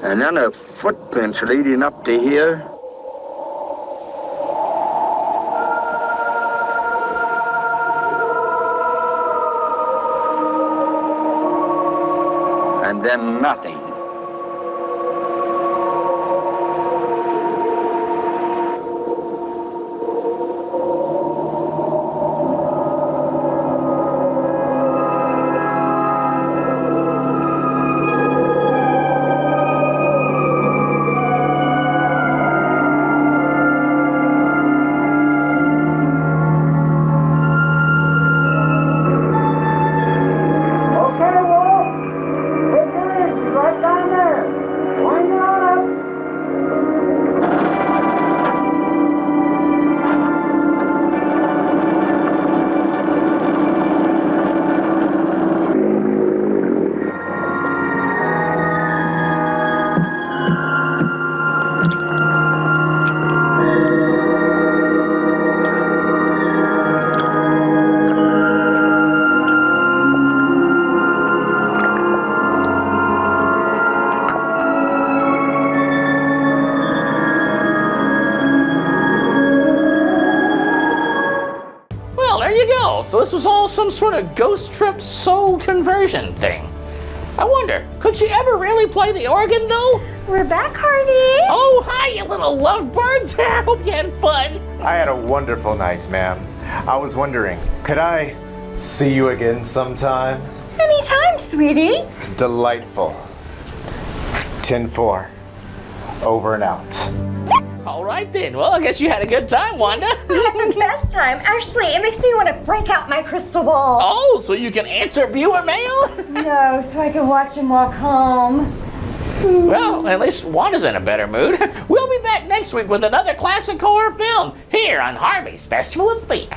And then the footprints leading up to here. And then nothing. So this was all some sort of ghost trip soul conversion thing. I wonder, could she ever really play the organ though? We're back, Harvey. Oh, hi, you little lovebirds. I hope you had fun. I had a wonderful night, ma'am. I was wondering, could I see you again sometime? Anytime, sweetie. Delightful. 10-4. Over and out. All right then. Well, I guess you had a good time, Wanda. I had the best time. Actually, it makes me want to break out my crystal ball. Oh, so you can answer viewer mail? No, so I can watch him walk home. Well, at least Wanda's in a better mood. We'll be back next week with another classic horror film here on Harvey's Festival of Fear.